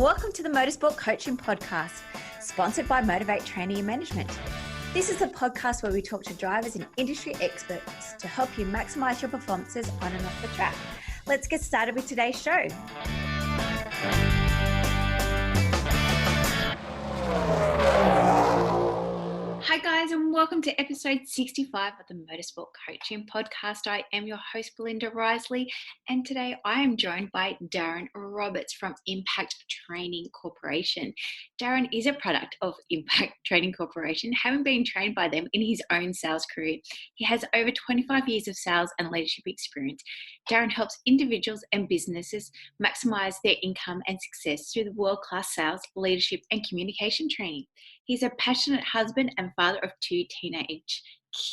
welcome to the Motorsport Coaching Podcast, sponsored by Motivate Training and Management. This is a podcast where we talk to drivers and industry experts to help you maximize your performances on and off the track. Let's get started with today's show. Hi guys, and welcome to episode 65 of the Motorsport Coaching Podcast. I am your host, Belinda Risley, and today I am joined by Darren Roberts from Impact Training Corporation. Darren is a product of Impact Training Corporation, having been trained by them in his own sales career. He has over 25 years of sales and leadership experience. Darren helps individuals and businesses maximize their income and success through the world-class sales, leadership, and communication training. He's a passionate husband and father of 2 teenage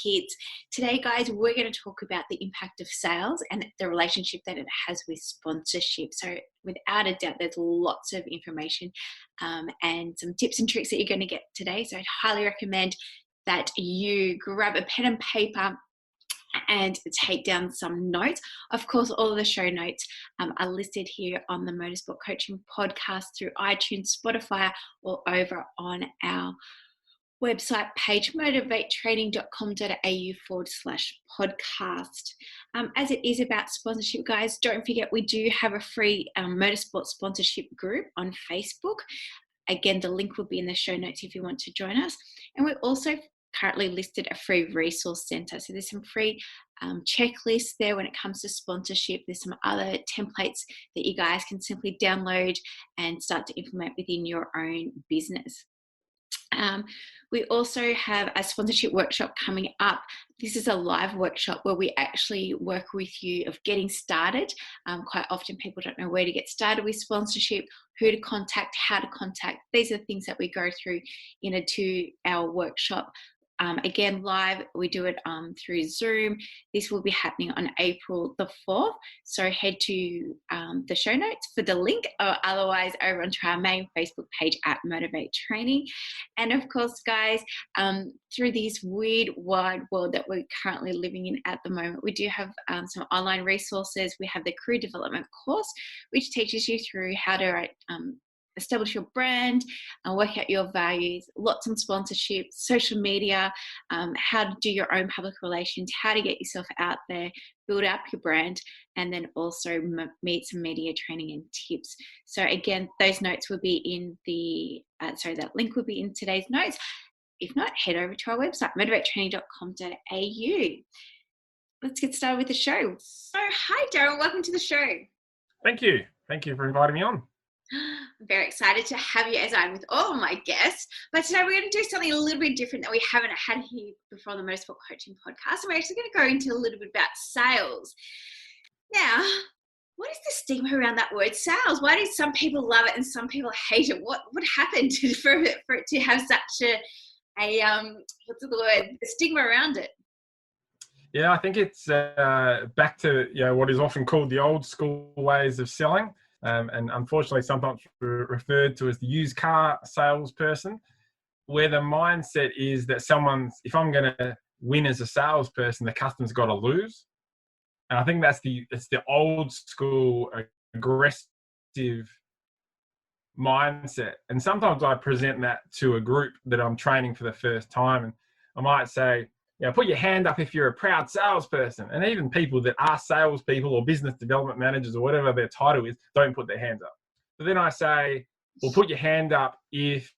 kids. Today, guys, we're going to talk about the impact of sales and the relationship that it has with sponsorship. So without a doubt, there's lots of information and some tips and tricks that you're going to get today. So I'd highly recommend that you grab a pen and paper and take down some notes. Of course, all of the show notes are listed here on the Motorsport Coaching Podcast through iTunes, Spotify, or over on our website page, motivatetraining.com.au/podcast. As it is about sponsorship, guys, don't forget we do have a free motorsport sponsorship group on Facebook. Again, the link will be in the show notes if you want to join us. And we're also currently listed a free resource center. So there's some free checklists there when it comes to sponsorship. There's some other templates that you guys can simply download and start to implement within your own business. We also have a sponsorship workshop coming up. This is a live workshop where we actually work with you of getting started. Quite often people don't know where to get started with sponsorship, who to contact, how to contact. These are the things that we go through in a 2-hour workshop. Again, live, we do it through Zoom. This will be happening on April the 4th. So head to the show notes for the link, or otherwise over onto our main Facebook page at Motivate Training. And of course, guys, through this weird, wide world that we're currently living in at the moment, we do have some online resources. We have the career development course, which teaches you through how to establish your brand and work out your values, lots on sponsorship, social media, how to do your own public relations, how to get yourself out there, build up your brand, and then also meet some media training and tips. So again, those notes will be in that link will be in today's notes. If not, head over to our website, motivatetraining.com.au. Let's get started with the show. So hi, Darren, welcome to the show. Thank you. Thank you for inviting me on. I'm very excited to have you as I'm with all of my guests. But today we're going to do something a little bit different that we haven't had here before on the Motorsport Coaching Podcast. And we're actually going to go into a little bit about sales. Now, what is the stigma around that word sales? Why do some people love it and some people hate it? What happened for it to have such a stigma around it? Yeah, I think it's back to what is often called the old school ways of selling. And unfortunately sometimes referred to as the used car salesperson, where the mindset is that if I'm going to win as a salesperson, the customer's got to lose. And I think it's the old school aggressive mindset. And sometimes I present that to a group that I'm training for the first time, and I might say, put your hand up if you're a proud salesperson. And even people that are salespeople or business development managers or whatever their title is, don't put their hands up. But then I say, well, put your hand up if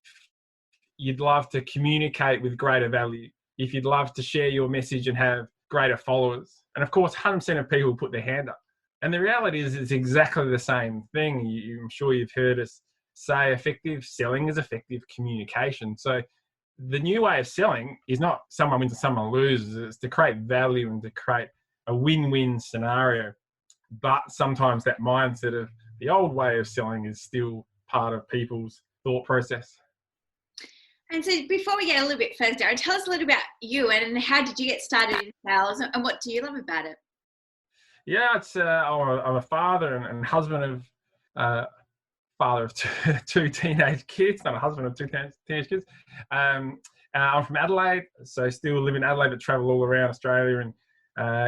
you'd love to communicate with greater value, if you'd love to share your message and have greater followers. And of course, 100% of people put their hand up. And the reality is it's exactly the same thing. I'm sure you've heard us say effective selling is effective communication. So the new way of selling is not someone wins and someone loses. It's to create value and to create a win-win scenario. But sometimes that mindset of the old way of selling is still part of people's thought process. And so before we get a little bit further, Darren, tell us a little about you and how did you get started in sales and what do you love about it? Yeah, I'm a father and husband of father of two teenage kids, not a husband of 2 teenage kids. I'm from Adelaide, so still live in Adelaide, but travel all around Australia and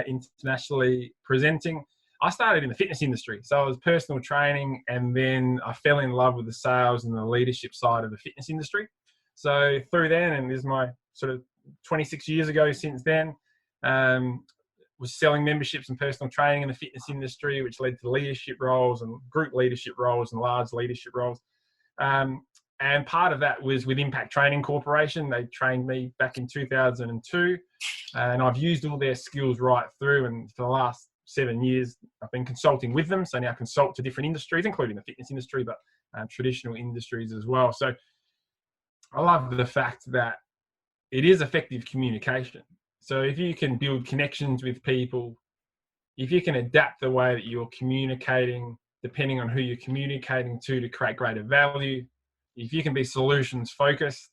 internationally presenting. I started in the fitness industry. So I was personal training, and then I fell in love with the sales and the leadership side of the fitness industry. So through then, and this is my sort of 26 years ago since then, was selling memberships and personal training in the fitness industry, which led to leadership roles and group leadership roles and large leadership roles. And part of that was with Impact Training Corporation. They trained me back in 2002, and I've used all their skills right through. And for the last 7 years, I've been consulting with them. So now I consult to different industries, including the fitness industry, but traditional industries as well. So I love the fact that it is effective communication. So if you can build connections with people, if you can adapt the way that you're communicating, depending on who you're communicating to create greater value, if you can be solutions focused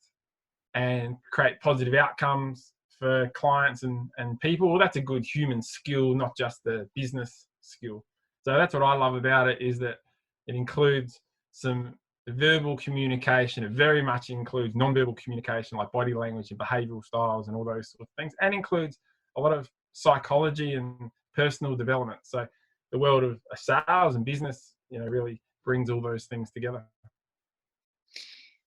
and create positive outcomes for clients and people, well, that's a good human skill, not just the business skill. So that's what I love about it, is that it includes some verbal communication. It very much includes non-verbal communication like body language and behavioral styles and all those sort of things, and includes a lot of psychology and personal development. So the world of sales and business, really brings all those things together.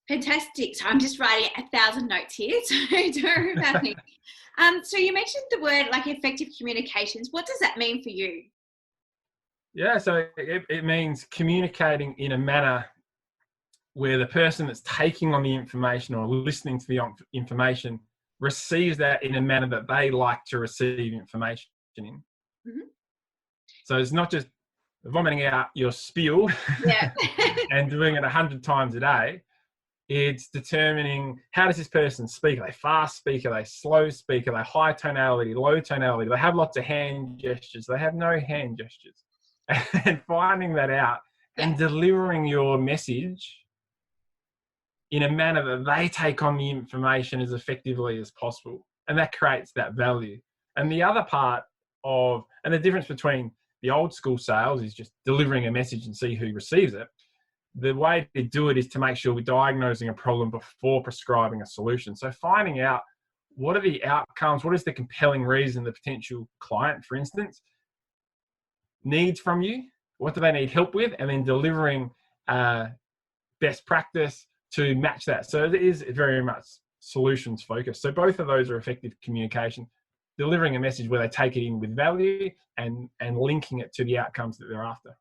Fantastic. So I'm just writing 1,000 notes here, so don't worry about me. So you mentioned the word like effective communications. What does that mean for you? Yeah, so it means communicating in a manner where the person that's taking on the information or listening to the information receives that in a manner that they like to receive information in. Mm-hmm. So it's not just vomiting out your spiel and doing it 100 times a day. It's determining, how does this person speak? Are they fast speak? Are they slow speak? Are they high tonality, low tonality? Do they have lots of hand gestures? Do they have no hand gestures? And finding that out and delivering your message in a manner that they take on the information as effectively as possible. And that creates that value. And the other part of, and the difference between the old school sales is just delivering a message and see who receives it. The way to do it is to make sure we're diagnosing a problem before prescribing a solution. So finding out, what are the outcomes? What is the compelling reason the potential client, for instance, needs from you? What do they need help with? And then delivering best practice to match that. So it is very much solutions focused. So both of those are effective communication, delivering a message where they take it in with value and linking it to the outcomes that they're after.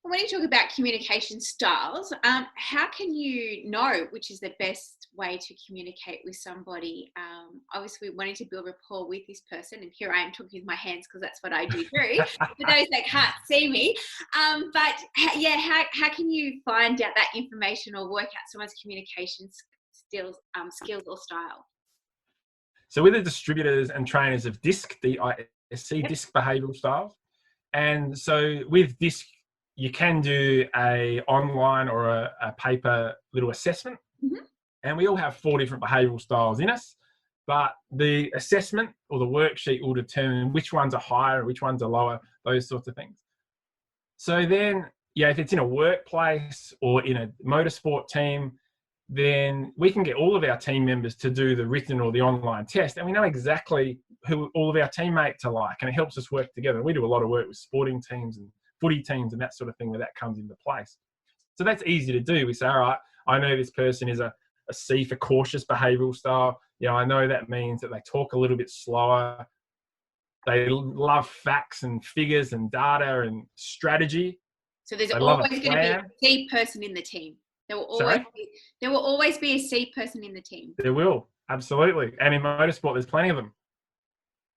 When you talk about communication styles, how can you know which is the best way to communicate with somebody? Obviously, we're wanting to build rapport with this person, and here I am talking with my hands because that's what I do too, for those that can't see me. But how can you find out that information or work out someone's communication skills or style? So with the distributors and trainers of DISC, D-I-S-C, DISC behavioural styles, and so with DISC, you can do a online or a paper little assessment. Mm-hmm. And we all have 4 different behavioural styles in us, but the assessment or the worksheet will determine which ones are higher, which ones are lower, those sorts of things. So then, if it's in a workplace or in a motorsport team, then we can get all of our team members to do the written or the online test, and we know exactly who all of our teammates are like, and it helps us work together. We do a lot of work with sporting teams and footy teams and that sort of thing where that comes into place. So that's easy to do. We say, all right, I know this person is a C for cautious behavioural style. I know that means that they talk a little bit slower. They love facts and figures and data and strategy. So there's always going to be a C person in the team. There will always be a C person in the team. There will, absolutely. And in motorsport, there's plenty of them.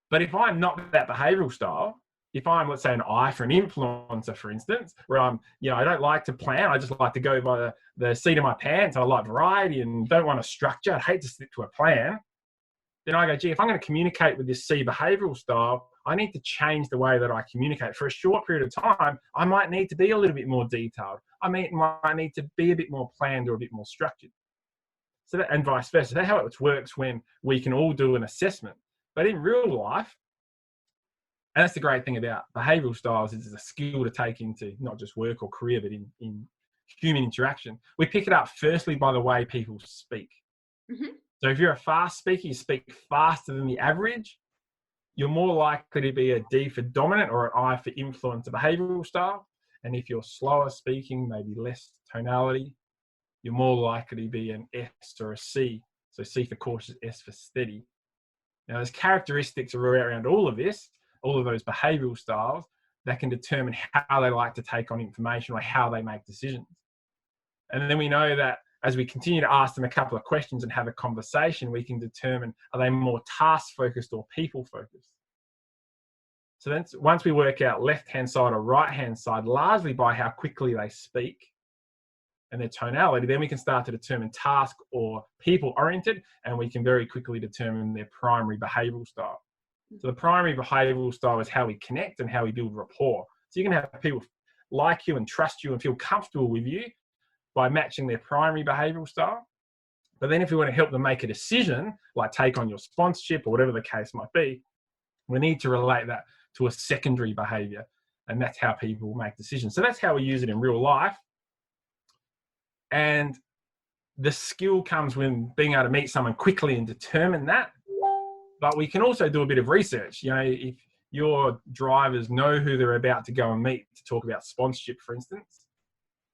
But if I'm not that behavioural style, if I'm, let's say, an I for an influencer, for instance, where I'm, I don't like to plan, I just like to go by the seat of my pants, I like variety and don't want a structure, I'd hate to stick to a plan, then I go, if I'm going to communicate with this C behavioural style, I need to change the way that I communicate. For a short period of time, I might need to be a little bit more detailed. I might need to be a bit more planned or a bit more structured. So that, and vice versa. That's how it works when we can all do an assessment. But in real life, and that's the great thing about behavioural styles, is it's a skill to take into not just work or career, but in human interaction. We pick it up firstly by the way people speak. Mm-hmm. So if you're a fast speaker, you speak faster than the average, you're more likely to be a D for dominant or an I for influence, a behavioral style. And if you're slower speaking, maybe less tonality, you're more likely to be an S or a C. So C for cautious, S for steady. Now, there's characteristics around all of this, all of those behavioral styles, that can determine how they like to take on information or how they make decisions. And then we know that as we continue to ask them a couple of questions and have a conversation, we can determine, are they more task-focused or people-focused? So then once we work out left-hand side or right-hand side, largely by how quickly they speak and their tonality, then we can start to determine task or people-oriented, and we can very quickly determine their primary behavioral style. So the primary behavioral style is how we connect and how we build rapport. So you can have people like you and trust you and feel comfortable with you by matching their primary behavioral style. But then if we want to help them make a decision, like take on your sponsorship or whatever the case might be, we need to relate that to a secondary behavior. And that's how people make decisions. So that's how we use it in real life. And the skill comes when being able to meet someone quickly and determine that. But we can also do a bit of research. You know, if your drivers know who they're about to go and meet to talk about sponsorship, for instance,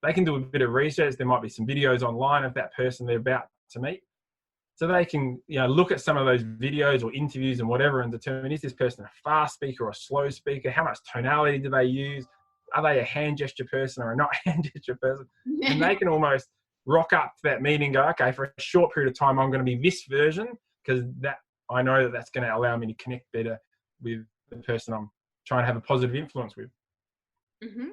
they can do a bit of research. There might be some videos online of that person they're about to meet. So they can, you know, look at some of those videos or interviews and whatever and determine, is this person a fast speaker or a slow speaker? How much tonality do they use? Are they a hand gesture person or a not hand gesture person? And they can almost rock up to that meeting and go, okay, for a short period of time, I'm going to be this version, because that I know that that's going to allow me to connect better with the person I'm trying to have a positive influence with. Mm-hmm.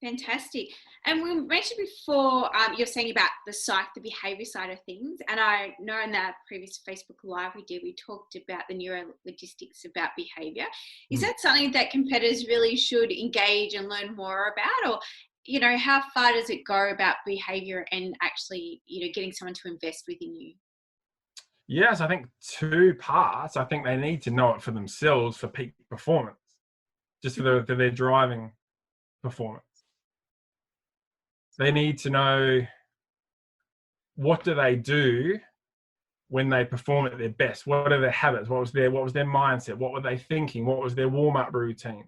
Fantastic. And we mentioned before, you're saying about the psych, the behaviour side of things. And I know in that previous Facebook Live we did, we talked about the neuro-logistics about behaviour. Is that something that competitors really should engage and learn more about? Or, you know, how far does it go about behaviour and actually, you know, getting someone to invest within you? Yes, I think two parts. I think they need to know it for themselves for peak performance, just for their driving performance. They need to know, what do they do when they perform at their best? What are their habits? What was their mindset? What were they thinking? What was their warm-up routine?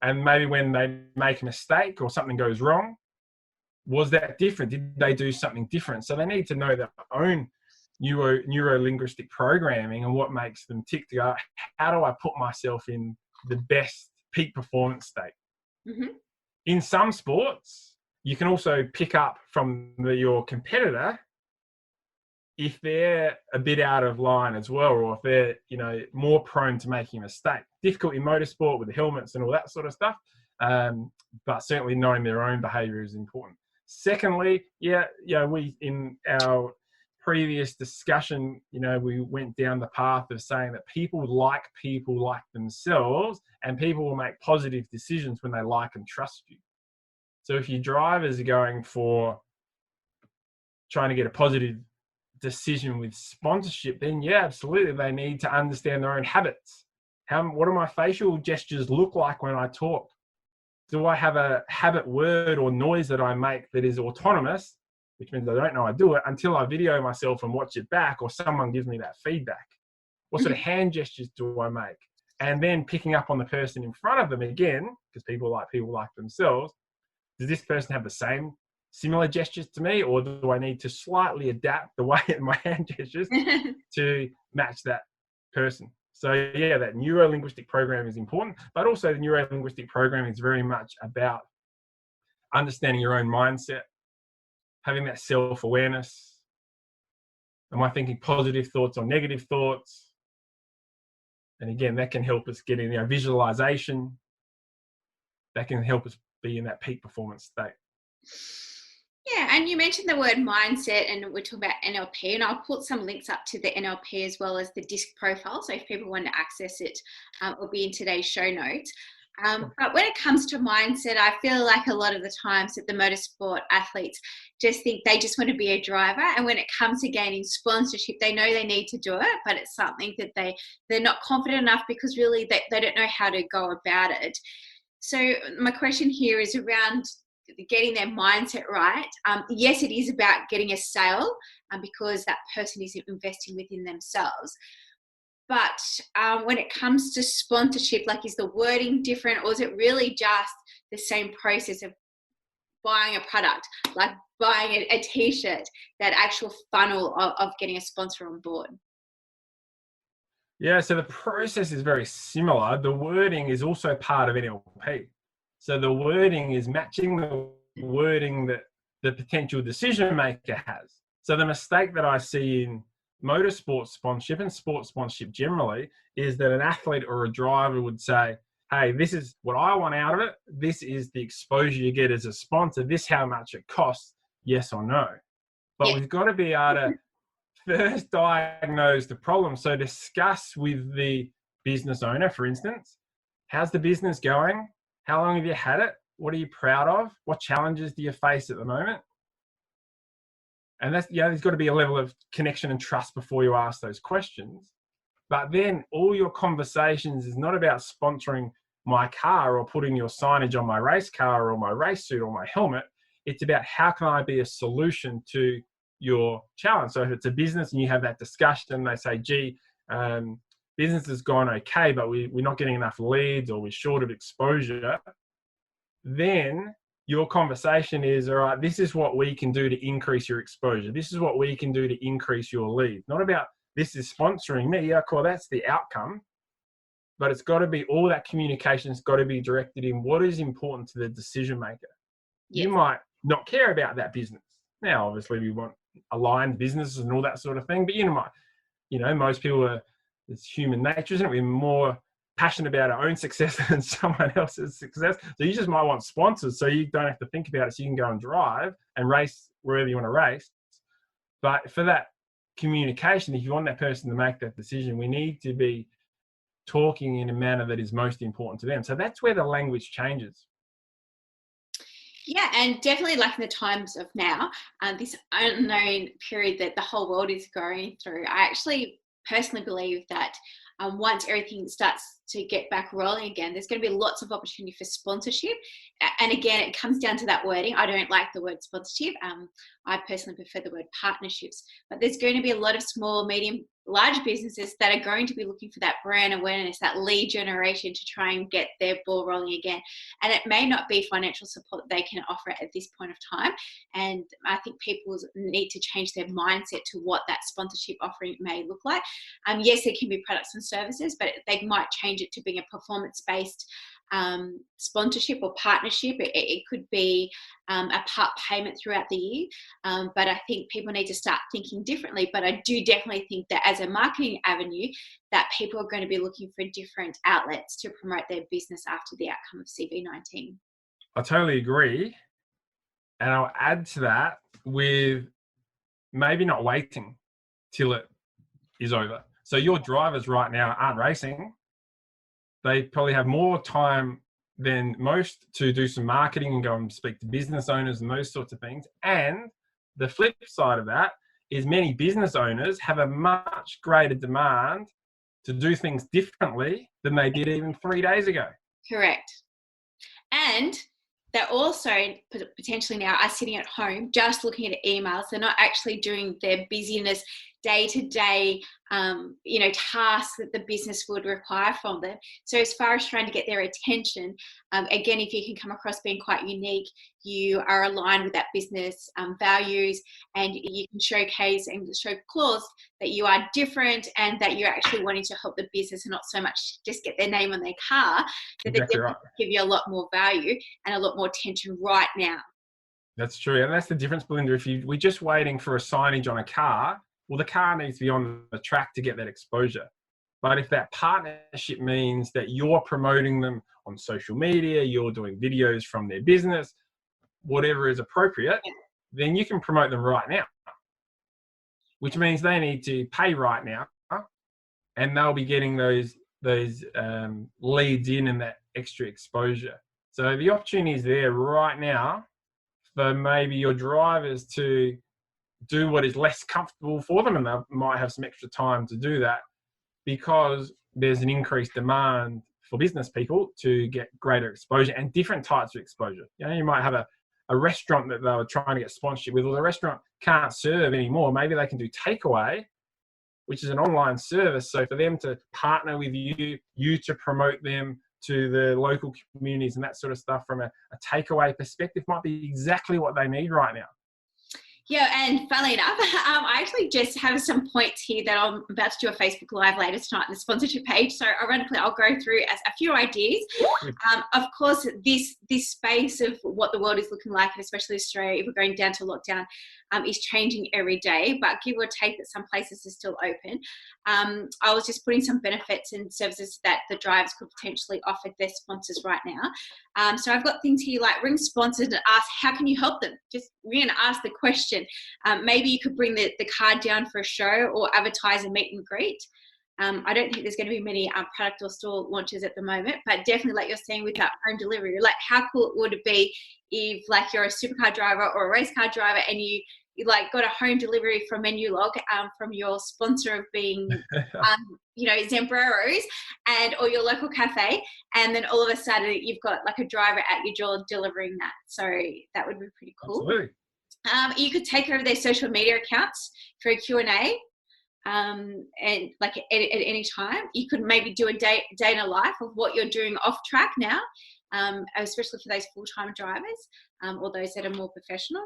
And maybe when they make a mistake or something goes wrong, was that different? Did they do something different? So they need to know their own neuro-linguistic programming and what makes them tick to go, how do I put myself in the best peak performance state? Mm-hmm. In some sports, you can also pick up from your competitor if they're a bit out of line as well, or if they're, you know, more prone to making a mistake. Difficult in motorsport with the helmets and all that sort of stuff, but certainly knowing their own behaviour is important. Secondly, we in our previous discussion, you know, we went down the path of saying that people like themselves, and people will make positive decisions when they like and trust you. So if your drivers are going for trying to get a positive decision with sponsorship, then yeah, absolutely, they need to understand their own habits. What do my facial gestures look like when I talk? Do I have a habit word or noise that I make that is autonomous, which means I don't know I do it until I video myself and watch it back, or someone gives me that feedback? What sort of hand gestures do I make? And then picking up on the person in front of them again, because people like themselves. Does this person have the same similar gestures to me, or do I need to slightly adapt the way my hand gestures to match that person? So yeah, that neuro-linguistic program is important, but also the neuro-linguistic program is very much about understanding your own mindset, having that self-awareness. Am I thinking positive thoughts or negative thoughts? And again, that can help us get in our visualization. That can help us be in that peak performance state. Yeah, and you mentioned the word mindset, and we're talking about NLP, and I'll put some links up to the NLP as well as the DISC profile, so if people want to access it, it'll be in today's show notes. But when it comes to mindset, I feel like a lot of the times that the motorsport athletes just think they just want to be a driver, and when it comes to gaining sponsorship, they know they need to do it, but it's something that they're not confident enough because really they don't know how to go about it. So my question here is around getting their mindset right. Yes, it is about getting a sale because that person is investing within themselves. But when it comes to sponsorship, like, is the wording different, or is it really just the same process of buying a product, like buying a t-shirt, that actual funnel of getting a sponsor on board? Yeah, so the process is very similar. The wording is also part of NLP. So the wording is matching the wording that the potential decision maker has. So the mistake that I see in motorsport sponsorship and sports sponsorship generally is that an athlete or a driver would say, hey, this is what I want out of it. This is the exposure you get as a sponsor. This is how much it costs, yes or no. But Yeah. we've got to be able to first diagnose the problem. So discuss with the business owner, for instance, how's the business going? How long have you had it? What are you proud of? What challenges do you face at the moment? And that's, there's got to be a level of connection and trust before you ask those questions. But then all your conversations is not about sponsoring my car or putting your signage on my race car or my race suit or my helmet. It's about how can I be a solution to your challenge. So if it's a business and you have that discussion and they say, gee, business has gone okay, but we're not getting enough leads or we're short of exposure, then your conversation is, all right, this is what we can do to increase your exposure. This is what we can do to increase your lead. Not about this is sponsoring me. Yeah, cool, that's the outcome. But it's got to be, all that communication has got to be directed in what is important to the decision maker. Yes. You might not care about that business. Now, obviously, we want aligned businesses and all that sort of thing. But most people are, it's human nature, isn't it? We're more passionate about our own success than someone else's success. So you just might want sponsors so you don't have to think about it, so you can go and drive and race wherever you want to race. But for that communication, if you want that person to make that decision, we need to be talking in a manner that is most important to them. So that's where the language changes. Yeah, and definitely, like, in the times of now, this unknown period that the whole world is going through, I actually personally believe that once everything starts to get back rolling again, there's going to be lots of opportunity for sponsorship. And again, it comes down to that wording. I don't like the word sponsorship. I personally prefer the word partnerships. But there's going to be a lot of small, medium, large businesses that are going to be looking for that brand awareness, that lead generation to try and get their ball rolling again. And it may not be financial support that they can offer at this point of time. And I think people need to change their mindset to what that sponsorship offering may look like. Yes, there can be products and services, but they might change it to being a performance-based sponsorship or partnership. It could be a part payment throughout the year. But I think people need to start thinking differently. But I do definitely think that as a marketing avenue, that people are going to be looking for different outlets to promote their business after the outcome of CV-19. I totally agree. And I'll add to that with maybe not waiting till it is over. So your drivers right now aren't racing. They probably have more time than most to do some marketing and go and speak to business owners and those sorts of things. And the flip side of that is many business owners have a much greater demand to do things differently than they did even 3 days ago. Correct. And they're also potentially now are sitting at home just looking at emails. They're not actually doing their busyness day-to-day tasks that the business would require from them. So as far as trying to get their attention, again, if you can come across being quite unique, you are aligned with that business values, and you can showcase and show clause that you are different and that you're actually wanting to help the business and not so much just get their name on their car, that Exactly they right. give you a lot more value and a lot more attention right now. That's true. And that's the difference, Belinda. If we're just waiting for a signage on a car, well, the car needs to be on the track to get that exposure. But if that partnership means that you're promoting them on social media, you're doing videos from their business, whatever is appropriate, then you can promote them right now, which means they need to pay right now, and they'll be getting those leads in and that extra exposure. So the opportunity is there right now for maybe your drivers to do what is less comfortable for them, and they might have some extra time to do that because there's an increased demand for business people to get greater exposure and different types of exposure. You might have a restaurant that they were trying to get sponsorship with, or the restaurant can't serve anymore. Maybe they can do takeaway, which is an online service. So for them to partner with you to promote them to the local communities and that sort of stuff from a takeaway perspective might be exactly what they need right now. Yeah, and funnily enough, I actually just have some points here that I'm about to do a Facebook Live later tonight on the sponsorship page. So ironically, I'll go through a few ideas. Of course, this space of what the world is looking like, and especially Australia, if we're going down to lockdown, is changing every day. But give or take that some places are still open. I was just putting some benefits and services that the drivers could potentially offer their sponsors right now. So I've got things here like ring sponsors and ask, how can you help them? Just ring and ask the question. Maybe you could bring the card down for a show or advertise a meet and greet. I don't think there's going to be many product or store launches at the moment, but definitely like you're saying with that home delivery, like how cool would it be if like you're a supercar driver or a race car driver and you like got a home delivery from Menulog from your sponsor of being, Zambreros or your local cafe, and then all of a sudden you've got like a driver at your door delivering that. So that would be pretty cool. Absolutely. You could take over their social media accounts for a Q&A. And like at any time, you could maybe do a day in a life of what you're doing off track now, especially for those full-time drivers or those that are more professional.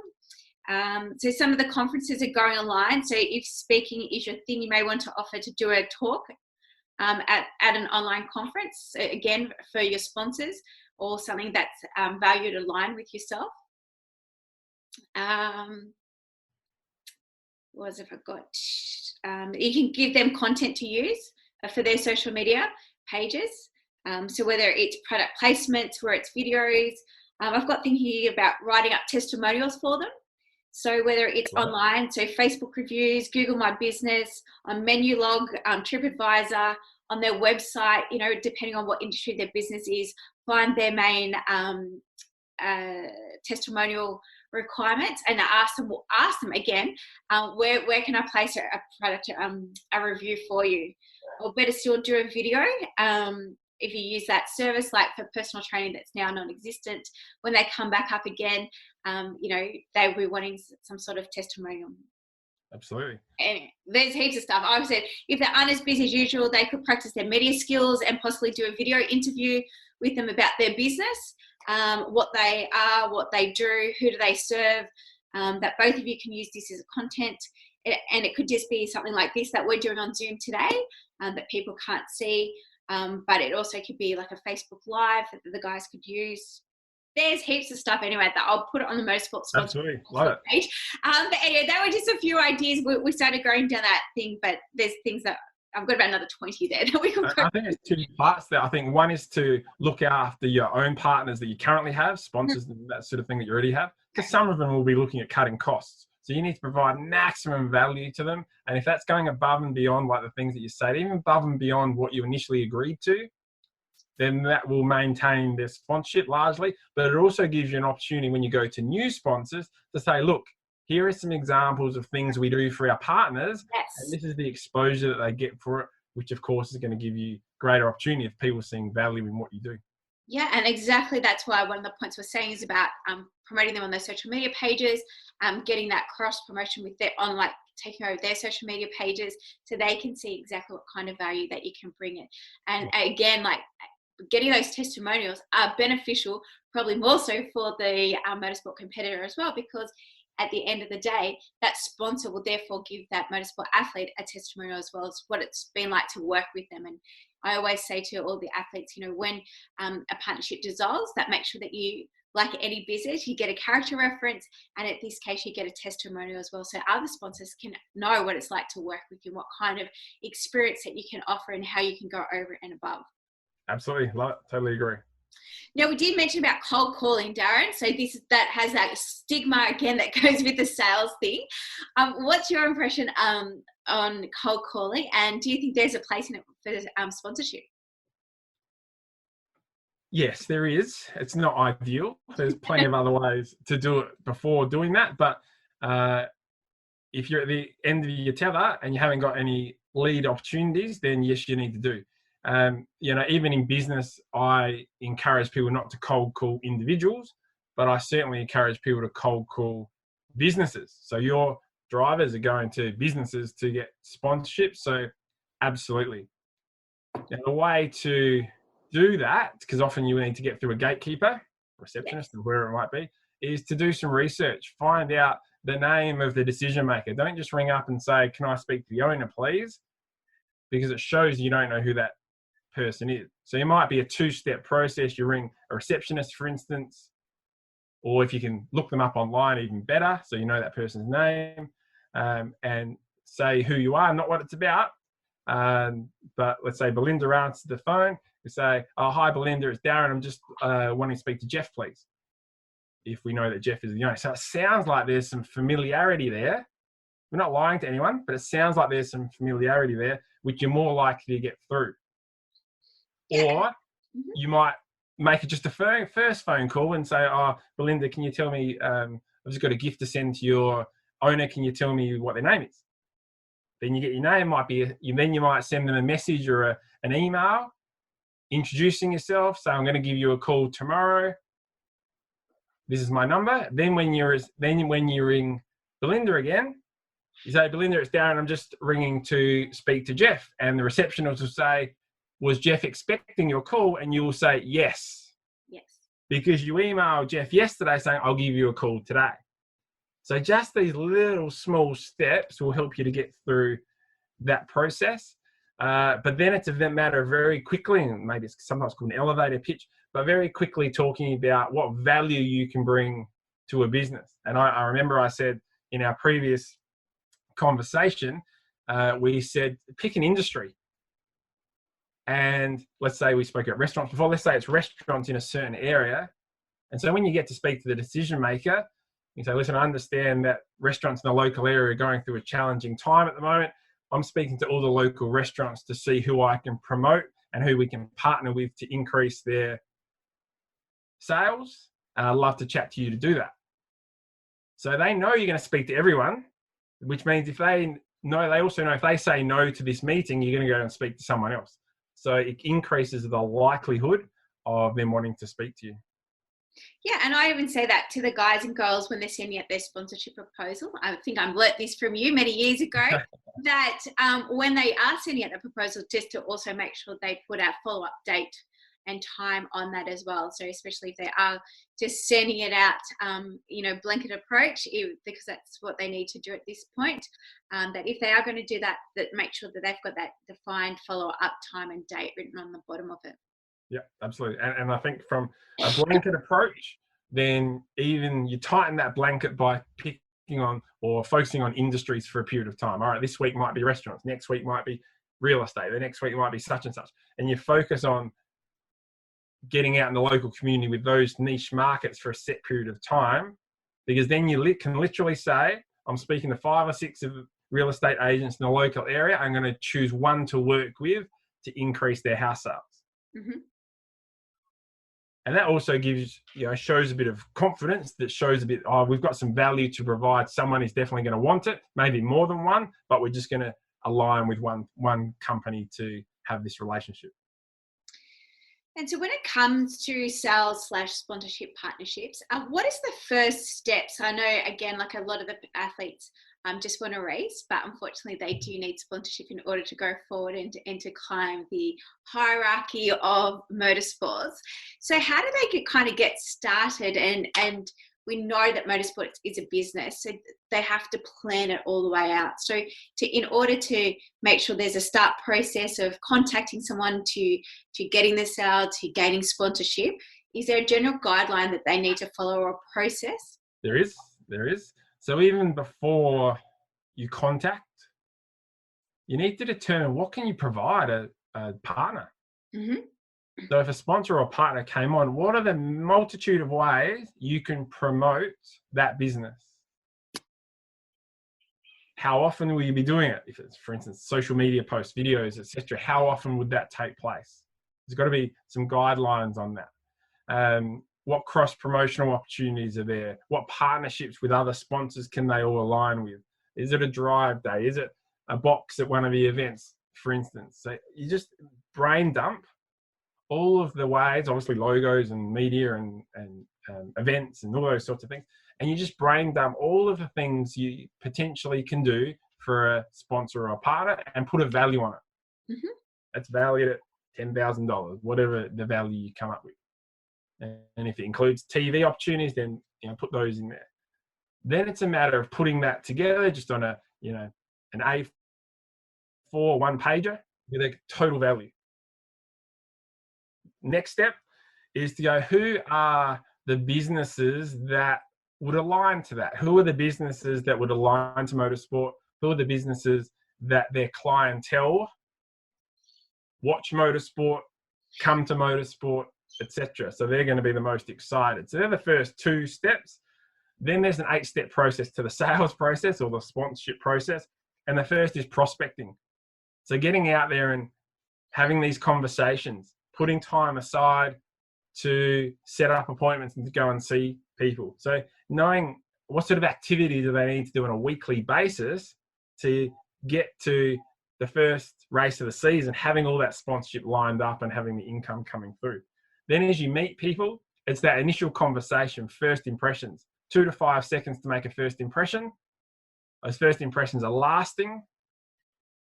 So some of the conferences are going online. So if speaking is your thing, you may want to offer to do a talk at an online conference, so again, for your sponsors or something that's valued aligned with yourself. What else have I got? You can give them content to use for their social media pages. So whether it's product placements, where it's videos, I've got things here about writing up testimonials for them. So whether it's online, so Facebook reviews, Google My Business, on Menulog, TripAdvisor, on their website, depending on what industry their business is, find their main testimonial requirements and ask them again, where can I place a product, a review for you? Or better still, do a video. If you use that service, like for personal training that's now non-existent, when they come back up again, they'll be wanting some sort of testimonial. Absolutely. And there's heaps of stuff. I've said if they aren't as busy as usual, they could practice their media skills and possibly do a video interview with them about their business, what they are, what they do, who do they serve, that both of you can use this as content. And it could just be something like this that we're doing on Zoom today that people can't see. But it also could be like a Facebook Live that the guys could use. There's heaps of stuff anyway that I'll put it on the Motorsport Absolutely. Love page. But anyway, that were just a few ideas. We started going down that thing, but there's things that I've got about another 20 there that we could go. I think there's two parts there. I think one is to look after your own partners that you currently have, sponsors, and that sort of thing that you already have, because some of them will be looking at cutting costs. So you need to provide maximum value to them. And if that's going above and beyond like the things that you said, even above and beyond what you initially agreed to, then that will maintain their sponsorship largely. But it also gives you an opportunity when you go to new sponsors to say, look, here are some examples of things we do for our partners. Yes. And this is the exposure that they get for it, which of course is going to give you greater opportunity if people seeing value in what you do. Yeah, and exactly that's why one of the points we're saying is about promoting them on their social media pages, getting that cross promotion with their like taking over their social media pages so they can see exactly what kind of value that you can bring in. And again, like getting those testimonials are beneficial, probably more so for the motorsport competitor as well, because at the end of the day, that sponsor will therefore give that motorsport athlete a testimonial as well as what it's been like to work with them. And I always say to all the athletes, when a partnership dissolves, that makes sure that you, like any business, you get a character reference, and in this case, you get a testimonial as well. So other sponsors can know what it's like to work with you, what kind of experience that you can offer and how you can go over and above. Absolutely. Love it. Totally agree. Now, we did mention about cold calling, Darren. So that has that stigma again that goes with the sales thing. What's your impression on cold calling, and do you think there's a place in it for sponsorship? Yes, there is. It's not ideal. There's plenty of other ways to do it before doing that. But if you're at the end of your tether and you haven't got any lead opportunities, then yes, you need to do. Even in business, I encourage people not to cold call individuals, but I certainly encourage people to cold call businesses. So your drivers are going to businesses to get sponsorships. So absolutely. Now, the way to do that, because often you need to get through a gatekeeper, receptionist, or wherever it might be, is to do some research. Find out the name of the decision maker. Don't just ring up and say, can I speak to the owner, please? Because it shows you don't know who that person is. So it might be a two-step process. You ring a receptionist, for instance, or if you can look them up online, even better, so you know that person's name, and say who you are, not what it's about. But let's say Belinda answers the phone. We say, oh, hi, Belinda, it's Darren. I'm just wanting to speak to Jeff, please. If we know that Jeff is the owner. So it sounds like there's some familiarity there. We're not lying to anyone, but it sounds like there's some familiarity there, which you're more likely to get through. Yeah. Or you might make it just a first phone call and say, oh, Belinda, can you tell me, I've just got a gift to send to your owner. Can you tell me what their name is? Then you get your name, then you might send them a message or an email introducing yourself. So I'm going to give you a call tomorrow. This is my number. Then when you ring Belinda again, you say, Belinda, it's Darren. I'm just ringing to speak to Jeff. And the receptionist will say, was Jeff expecting your call? And you will say, yes. Yes. Because you emailed Jeff yesterday saying, I'll give you a call today. So just these little small steps will help you to get through that process. But then it's a matter of very quickly, and maybe it's sometimes called an elevator pitch, but very quickly talking about what value you can bring to a business. And I remember I said in our previous conversation, we said, pick an industry. And let's say we spoke about restaurants before. Let's say it's restaurants in a certain area. And so when you get to speak to the decision maker, you say, listen, I understand that restaurants in the local area are going through a challenging time at the moment. I'm speaking to all the local restaurants to see who I can promote and who we can partner with to increase their sales. And I'd love to chat to you to do that. So they know you're going to speak to everyone, which means if they also know if they say no to this meeting, you're going to go and speak to someone else. So it increases the likelihood of them wanting to speak to you. Yeah, and I even say that to the guys and girls when they're sending out their sponsorship proposal. I think I learnt this from you many years ago, that when they are sending out the proposal, just to also make sure they put out follow-up date and time on that as well. So especially if they are just sending it out, blanket approach, because that's what they need to do at this point, that if they are going to do that, that make sure that they've got that defined follow-up time and date written on the bottom of it. Yeah, absolutely. And I think from a blanket approach, then even you tighten that blanket by picking on or focusing on industries for a period of time. All right, this week might be restaurants, next week might be real estate, the next week might be such and such. And you focus on getting out in the local community with those niche markets for a set period of time, because then you can literally say, I'm speaking to 5 or 6 of real estate agents in the local area. I'm going to choose one to work with to increase their house sales. Mm-hmm. And that also gives, shows a bit of confidence, that shows a bit, we've got some value to provide. Someone is definitely going to want it, maybe more than one, but we're just going to align with one company to have this relationship. And so when it comes to sales/sponsorship partnerships, what is the first steps? I know, again, like a lot of the athletes just want to race, but unfortunately they do need sponsorship in order to go forward and to climb the hierarchy of motorsports. So how do they get started? And we know that motorsports is a business, so they have to plan it all the way out. So in order to make sure there's a start process of contacting someone to getting the sale, to gaining sponsorship, is there a general guideline that they need to follow or process? There is. So even before you contact, you need to determine what can you provide a partner. Mm-hmm. So if a sponsor or partner came on, what are the multitude of ways you can promote that business? How often will you be doing it? If it's, for instance, social media posts, videos, etc., how often would that take place? There's got to be some guidelines on that. What cross-promotional opportunities are there? What partnerships with other sponsors can they all align with? Is it a drive day? Is it a box at one of the events, for instance? So you just brain dump all of the ways, obviously logos and media and events and all those sorts of things, and you just brain dump all of the things you potentially can do for a sponsor or a partner and put a value on it. Mm-hmm. It's valued at $10,000, whatever the value you come up with. And if it includes TV opportunities, then put those in there. Then it's a matter of putting that together just on an A4 one-pager with a total value. Next step is to go, who are the businesses that would align to that? Who are the businesses that would align to motorsport? Who are the businesses that their clientele watch motorsport, come to motorsport, etc.? So they're going to be the most excited. So they're the first 2 steps. Then there's an 8-step process to the sales process or the sponsorship process. And the first is prospecting. So getting out there and having these conversations, putting time aside to set up appointments and to go and see people. So knowing what sort of activity do they need to do on a weekly basis to get to the first race of the season, having all that sponsorship lined up and having the income coming through. Then as you meet people, it's that initial conversation, first impressions, 2 to 5 seconds to make a first impression. Those first impressions are lasting.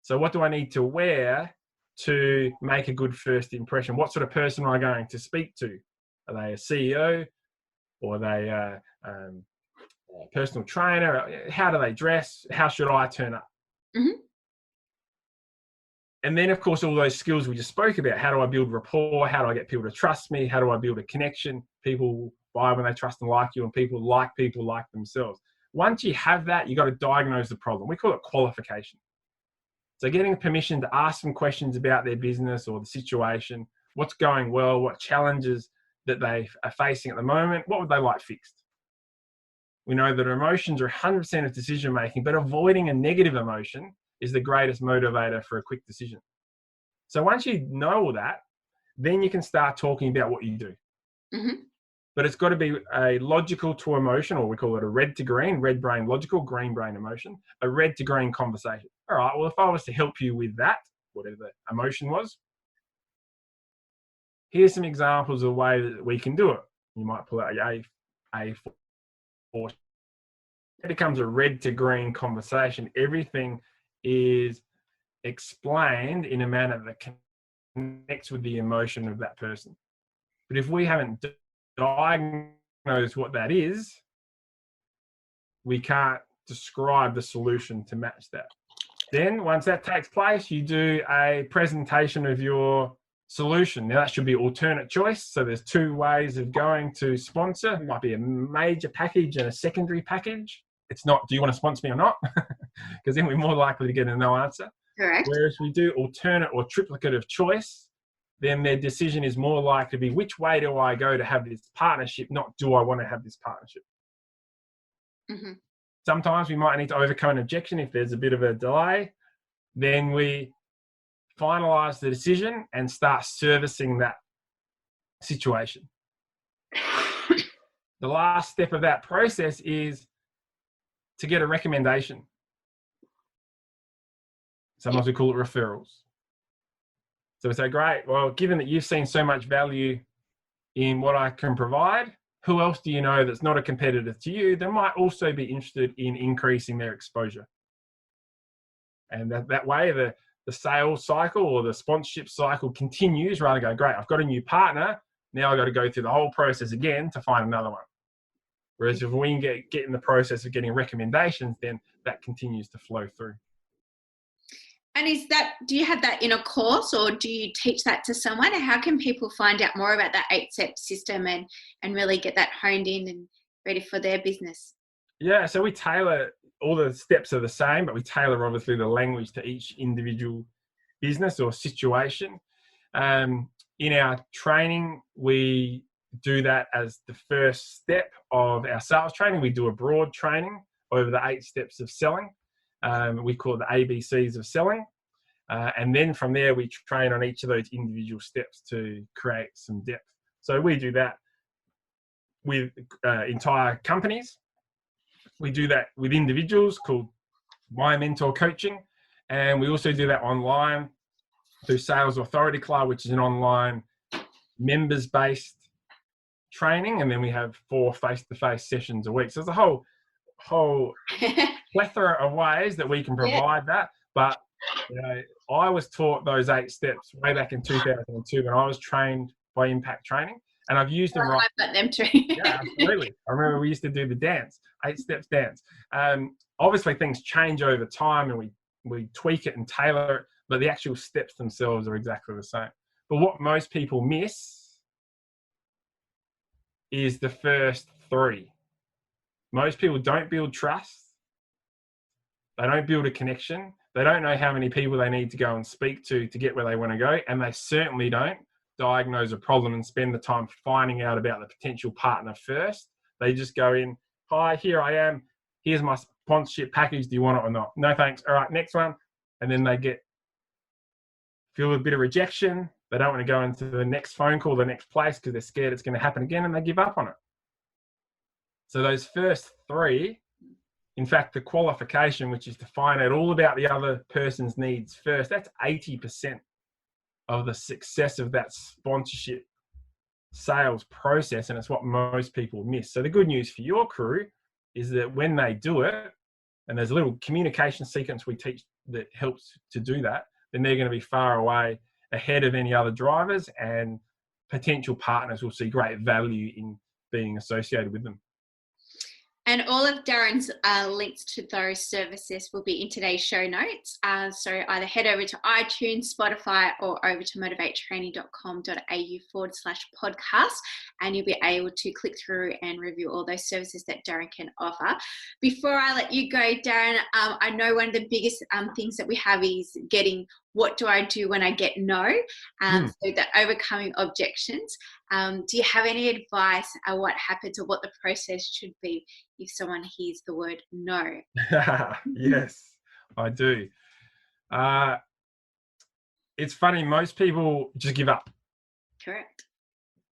So what do I need to wear to make a good first impression? What sort of person am I going to speak to? Are they a CEO or are they a personal trainer? How do they dress? How should I turn up? Mm-hmm. And then, of course, all those skills we just spoke about. How do I build rapport? How do I get people to trust me? How do I build a connection? People buy when they trust and like you, and people like themselves. Once you have that, you've got to diagnose the problem. We call it qualification. So getting permission to ask some questions about their business or the situation, what's going well, what challenges that they are facing at the moment, what would they like fixed? We know that emotions are 100% of decision making, but avoiding a negative emotion is the greatest motivator for a quick decision. So once you know all that, then you can start talking about what you do. Mm-hmm. But it's got to be a logical to emotion, or we call it a red to green, red brain logical, green brain emotion, a red to green conversation. All right, well, if I was to help you with that, whatever the emotion was, here's some examples of the way that we can do it. You might pull out your A4. It becomes a red to green conversation. Everything is explained in a manner that connects with the emotion of that person. But if we haven't diagnosed what that is, we can't describe the solution to match that. Then once that takes place, you do a presentation of your solution. Now that should be alternate choice. So there's 2 ways of going to sponsor. It might be a major package and a secondary package. It's not, do you want to sponsor me or not? Because then we're more likely to get a no answer. Correct. Whereas we do alternate or triplicate of choice, then their decision is more likely to be, which way do I go to have this partnership, not do I want to have this partnership. Mm-hmm. Sometimes we might need to overcome an objection if there's a bit of a delay. Then we finalize the decision and start servicing that situation. The last step of that process is to get a recommendation. Sometimes we call it referrals. So we say, great, well, given that you've seen so much value in what I can provide, who else do you know that's not a competitor to you that might also be interested in increasing their exposure? And that way, the sales cycle or the sponsorship cycle continues rather than going, great, I've got a new partner. Now I've got to go through the whole process again to find another one. Whereas if we can get in the process of getting recommendations, then that continues to flow through. And do you have that in a course, or do you teach that to someone? And how can people find out more about that 8-step system and really get that honed in and ready for their business? Yeah, so we tailor, all the steps are the same, but we tailor obviously the language to each individual business or situation. In our training, we do that as the first step of our sales training. We do a broad training over the 8 steps of selling. We call it the ABCs of selling. And then from there, we train on each of those individual steps to create some depth. So we do that with entire companies. We do that with individuals called My Mentor Coaching. And we also do that online through Sales Authority Club, which is an online members-based training, and then we have 4 face-to-face sessions a week. So there's a whole plethora of ways that we can provide that. But I was taught those 8 steps way back in 2002 when I was trained by Impact Training, and I've used them. I've got them too. Yeah, absolutely. I remember we used to do the dance, 8 steps dance. Obviously, things change over time, and we tweak it and tailor it, but the actual steps themselves are exactly the same. But what most people miss is the first 3. Most people don't build trust. They don't build a connection. They don't know how many people they need to go and speak to get where they want to go. And they certainly don't diagnose a problem and spend the time finding out about the potential partner first. They just go in, hi, here I am. Here's my sponsorship package. Do you want it or not? No, thanks. All right, next one. And then they feel a bit of rejection. They don't want to go into the next phone call, the next place, because they're scared it's going to happen again, and they give up on it. So those first 3, in fact, the qualification, which is to find out all about the other person's needs first, that's 80% of the success of that sponsorship sales process, and it's what most people miss. So the good news for your crew is that when they do it, and there's a little communication sequence we teach that helps to do that, then they're going to be far away ahead of any other drivers, and potential partners will see great value in being associated with them. And all of Darren's links to those services will be in today's show notes. So either head over to iTunes, Spotify, or over to motivatetraining.com.au/podcast, and you'll be able to click through and review all those services that Darren can offer. Before I let you go, Darren, I know one of the biggest things that we have is getting, what do I do when I get no? So the overcoming objections. Do you have any advice on what happens or what the process should be if someone hears the word no? Yes, I do. It's funny, most people just give up. Correct.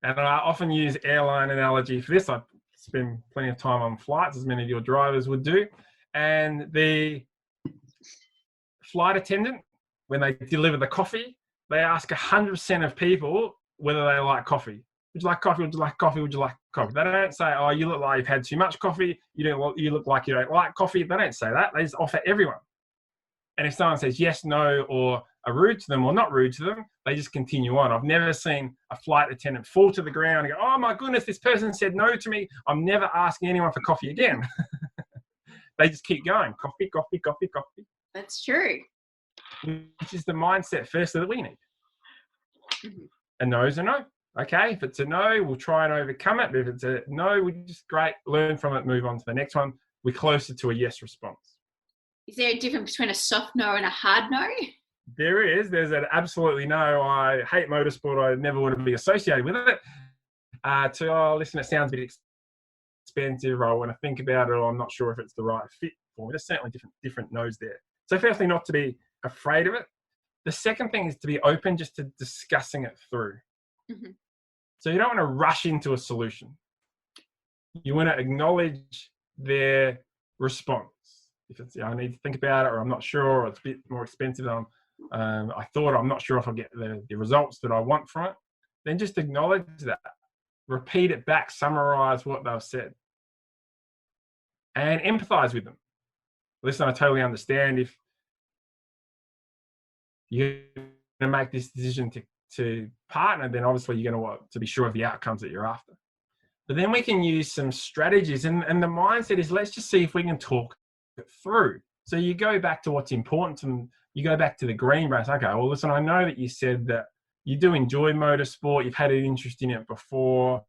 And I often use airline analogy for this. I spend plenty of time on flights, as many of your drivers would do. And the flight attendant, when they deliver the coffee, they ask 100% of people whether they like coffee. Would you like coffee? Would you like coffee? Would you like coffee? They don't say, oh, you look like you've had too much coffee. You look like you don't like coffee. They don't say that. They just offer everyone. And if someone says yes, no, or are rude to them or not rude to them, they just continue on. I've never seen a flight attendant fall to the ground and go, oh my goodness, this person said no to me. I'm never asking anyone for coffee again. They just keep going. Coffee, coffee, coffee, coffee. That's true. Which is the mindset first that we need. A no is a no. Okay, if it's a no, we'll try and overcome it. But if it's a no, we just learn from it, move on to the next one. We're closer to a yes response. Is there a difference between a soft no and a hard no? There is. There's an absolutely no. I hate motorsport. I never want to be associated with it. Listen, it sounds a bit expensive. I want to think about it, or I'm not sure if it's the right fit for me. There's certainly different no's there. So firstly, not to be afraid of it. The second thing is to be open just to discussing it through. So you don't want to rush into a solution. You want to acknowledge their response. If it's, I need to think about it, or I'm not sure, or it's a bit more expensive than I thought, I'm not sure if I'll get the results that I want from it, then just acknowledge that. Repeat it back, summarize what they've said, and empathize with them. Listen, I totally understand if you're going to make this decision to partner, then obviously you're going to want to be sure of the outcomes that you're after. But then we can use some strategies, and the mindset is, let's just see if we can talk it through. So you go back to what's important to them. You go back to the green brace. Okay, well, listen, I know that you said that you do enjoy motorsport. You've had an interest in it before.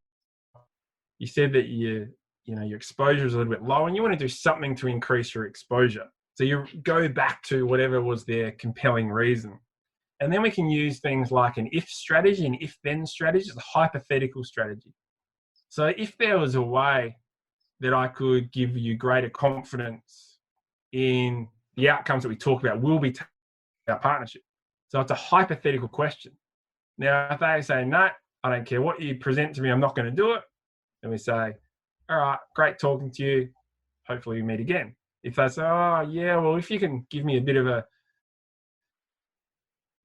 You said that your exposure is a little bit low, and you want to do something to increase your exposure. So you go back to whatever was their compelling reason. And then we can use things like an if strategy, an if-then strategy, it's a hypothetical strategy. So if there was a way that I could give you greater confidence in the outcomes that we talk about, will be our partnership. So it's a hypothetical question. Now, if they say, no, I don't care what you present to me, I'm not going to do it, then we say, all right, great talking to you. Hopefully we meet again. If they say, oh, yeah, well, if you can give me a bit of a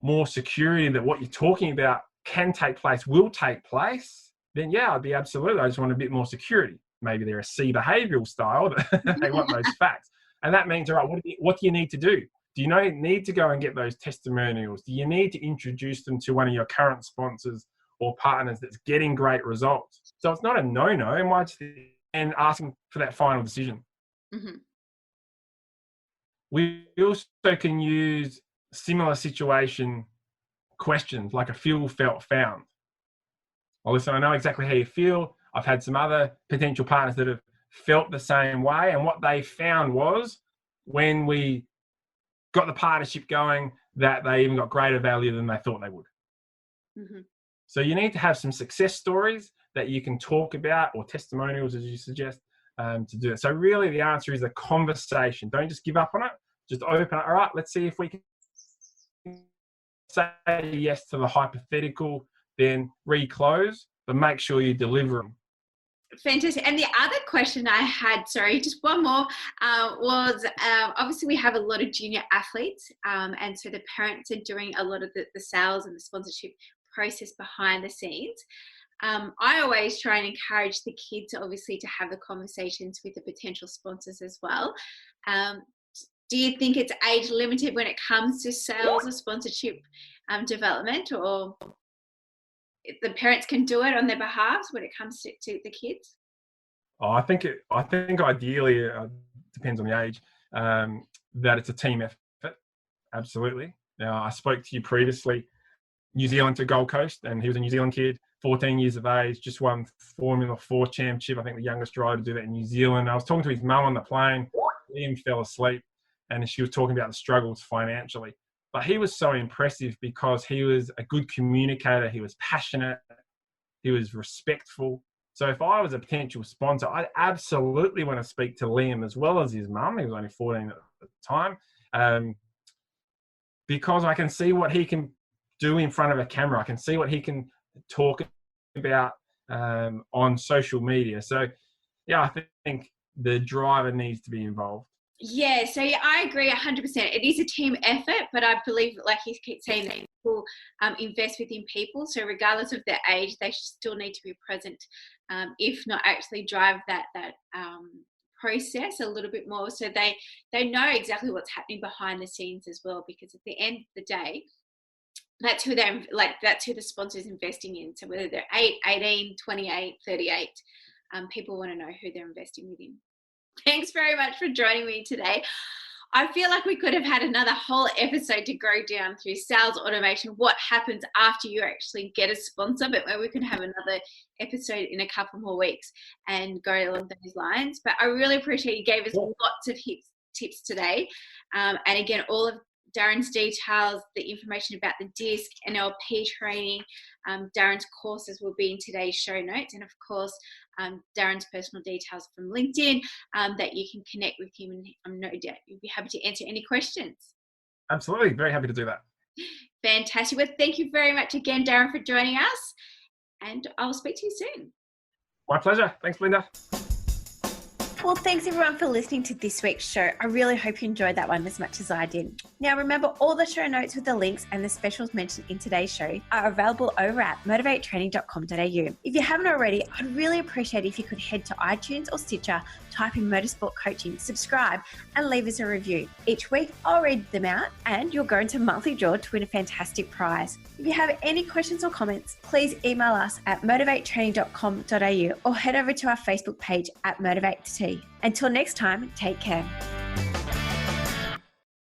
more security that what you're talking about can take place, will take place, then yeah, I'd be absolutely, I just want a bit more security. Maybe they're a C behavioral style, they want those facts. And that means, all right, what do you need to do? Do you need to go and get those testimonials? Do you need to introduce them to one of your current sponsors or partners that's getting great results? So it's not a no-no, and asking for that final decision. Mm-hmm. We also can use similar situation questions like a feel, felt, found. Well, listen, I know exactly how you feel. I've had some other potential partners that have felt the same way. And what they found was when we got the partnership going, that they even got greater value than they thought they would. Mm-hmm. So you need to have some success stories that you can talk about, or testimonials, as you suggest, to do it. So really the answer is a conversation. Don't just give up on it. Just open it. All right, let's see if we can say yes to the hypothetical, then reclose, but make sure you deliver them. Fantastic. And the other question I had, sorry, just one more, was obviously we have a lot of junior athletes, and so the parents are doing a lot of the sales and the sponsorship process behind the scenes. I always try and encourage the kids, obviously, to have the conversations with the potential sponsors as well. Do you think it's age limited when it comes to sales or sponsorship development, or the parents can do it on their behalf when it comes to the kids? Oh, I think ideally it depends on the age, that it's a team effort. Absolutely. Now, I spoke to you previously, New Zealand to Gold Coast, and he was a New Zealand kid, 14 years of age, just won Formula 4 championship. I think the youngest driver to do that in New Zealand. I was talking to his mum on the plane. Liam fell asleep, and she was talking about the struggles financially. But he was so impressive because he was a good communicator. He was passionate. He was respectful. So if I was a potential sponsor, I'd absolutely want to speak to Liam as well as his mum. He was only 14 at the time, because I can see what he can do in front of a camera. I can see what he can talk about on social media. So, yeah, I think the driver needs to be involved. Yeah, so yeah, I agree 100%. It is a team effort, but I believe, like you keep saying, that people invest within people. So regardless of their age, they still need to be present, if not actually drive that process a little bit more, so they know exactly what's happening behind the scenes as well. Because at the end of the day, that's who the sponsor is investing in. So whether they're 8, 18, 28, 38, people want to know who they're investing within. Thanks very much for joining me today. I feel like we could have had another whole episode to go down through sales automation, what happens after you actually get a sponsor, but we could have another episode in a couple more weeks and go along those lines. But I really appreciate you gave us lots of tips today. And again, all of Darren's details, the information about the DISC, NLP training, Darren's courses will be in today's show notes. And of course, Darren's personal details from LinkedIn, that you can connect with him, and I'm no doubt you'll be happy to answer any questions. Absolutely. Very happy to do that. Fantastic. Well, thank you very much again, Darren, for joining us, and I'll speak to you soon. My pleasure. Thanks, Belinda. Well, thanks everyone for listening to this week's show. I really hope you enjoyed that one as much as I did. Now, remember, all the show notes with the links and the specials mentioned in today's show are available over at motivatetraining.com.au. If you haven't already, I'd really appreciate it if you could head to iTunes or Stitcher, type in Motorsport Coaching, subscribe, and leave us a review. Each week, I'll read them out, and you'll go into a monthly draw to win a fantastic prize. If you have any questions or comments, please email us at motivatetraining.com.au or head over to our Facebook page at Motivate to Tea. Until next time, take care.